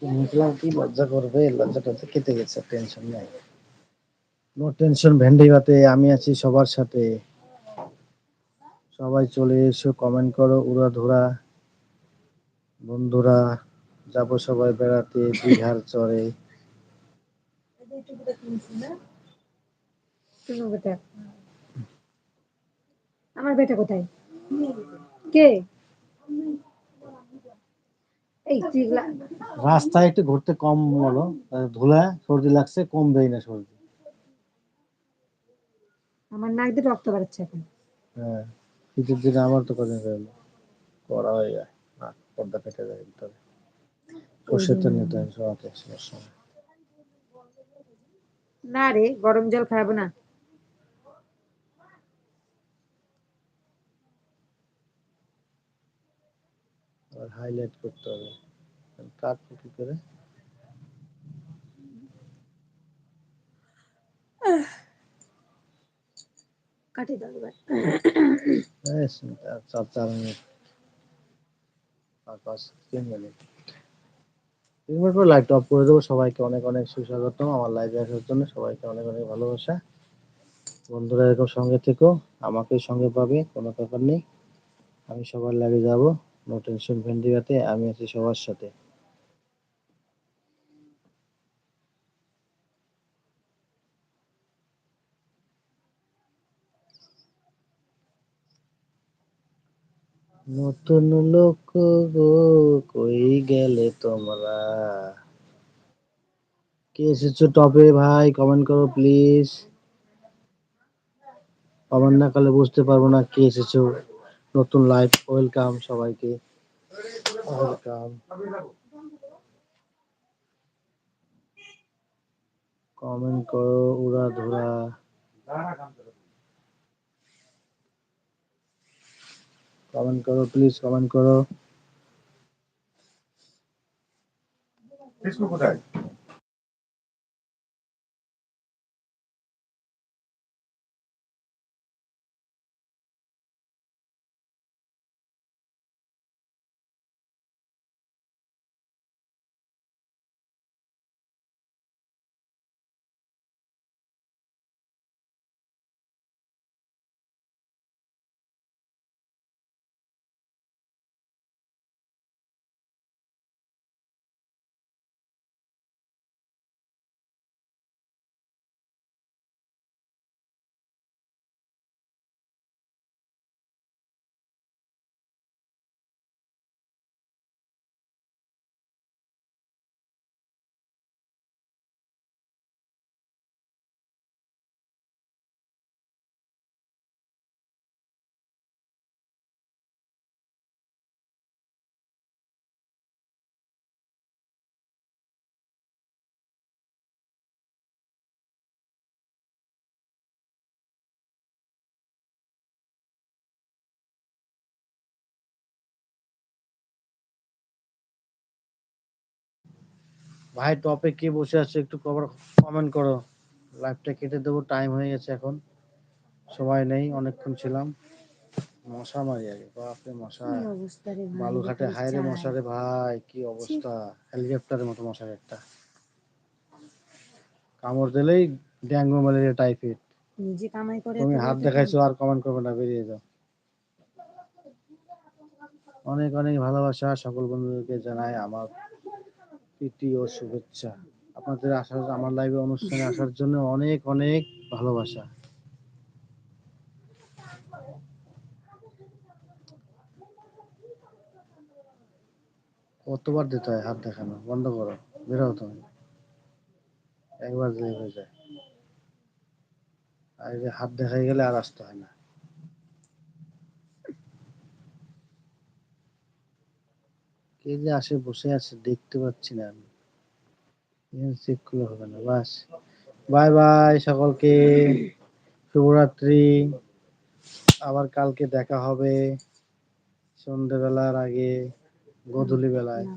দেখলাম কি লজ্জা করবে, লজ্জাটা তো কেটে গেছে, টেনশন নাই। নো টেনশন ভেন্ডি ভাতে, আমি আছি সবার সাথে। সবাই চলে এসো, কমেন্ট করো উড়াধুরা। বন্ধুরা যাবো সবাই বেড়াতে দীঘার চরে। আমার বেটা কোথায়? কে? এই রাস্তায় একটু ঘুরতে কম বলো, ধুলা সর্দি লাগছে, কমবেই না সর্দি। আমার নাক দিয়ে রক্ত বেরোচ্ছে এখন। হ্যাঁ, শীতের দিনে আমার তো কদিন গেল করা হয়ে যায়, নাক পর্দা ফেটে যায় ভিতরে। সর্ষের তেল নিতে হয় সবাইকে সমস্যা। না রে, গরম জল খাবো না। আর হাইলাইট করতে হবে, কাটবো কি করে? কাটি দাও এবার। 4 মিনিট, 3 মিনিট। 3 মিনিট পর লাইট অফ করে দেবো। সবাইকে অনেক অনেক সুস্বাগতম আমার লাইভে আসার জন্য। সবাইকে অনেক অনেক ভালোবাসা। বন্ধুরা এরকম সঙ্গে থেকো, আমাকে সঙ্গে পাবে, কোনো ব্যাপার নেই। আমি সবার লাইভে যাবো, নো টেনশন ভেন্ডিগাতে, আমি আছি সবার সাথে। নতুন লোক গো, কই গেলে তোমরা? কে এসেছো টপে ভাই, কমেন্ট করো প্লিজ। কমেন্ট না করলে বুঝতে পারবো না কে এসেছো। নতুন লাইভ, ওয়েলকাম সবাইকে, ওয়েলকাম। কমেন্ট করো উড়াধুরা। কমেন্ট করো প্লিজ, কমেন্ট করো। ফেসবুক কোথায়? ভাই টপে কে বসে আছে একটু কমেন্ট করো। লাইভটা কেটে দেবো, টাইম হয়ে গেছে এখন, সময় নেই, অনেকক্ষণ ছিলাম। মশা মারি আগে, বাপরে মশা। বালুঘাটে হায়রে মশা রে ভাই, কি অবস্থা, হেলিকপ্টারের মতো মশার একটা। কামড় দিলেই ডেঙ্গু ম্যালেরিয়া টাইফয়েড। নিজে কামাই করে তুমি হাত দেখাইছো আর কমেন্ট করবে না, বেরিয়ে যাও। অনেক অনেক ভালোবাসা সকল বন্ধুদেরকে জানাই আমার প্রীতি ও শুভেচ্ছা। আপনাদের আসার, আমার লাইভে অনুষ্ঠানে আসার জন্য অনেক অনেক ভালোবাসা। কতবার দিতে হয় হাত দেখানো, বন্ধ করো, বেরো তুমি। একবার দিলে হয়ে যায়, আর এই যে হাত দেখাই গেলে আর আসতে হয় না। কে যে আসে বসে আছে দেখতে পাচ্ছি না আমি, চেক করলে হবে না। বাস, বাই বাই সকলকে, শুভরাত্রি। আবার কালকে দেখা হবে সন্ধ্যেবেলার আগে, গোধূলি বেলায়।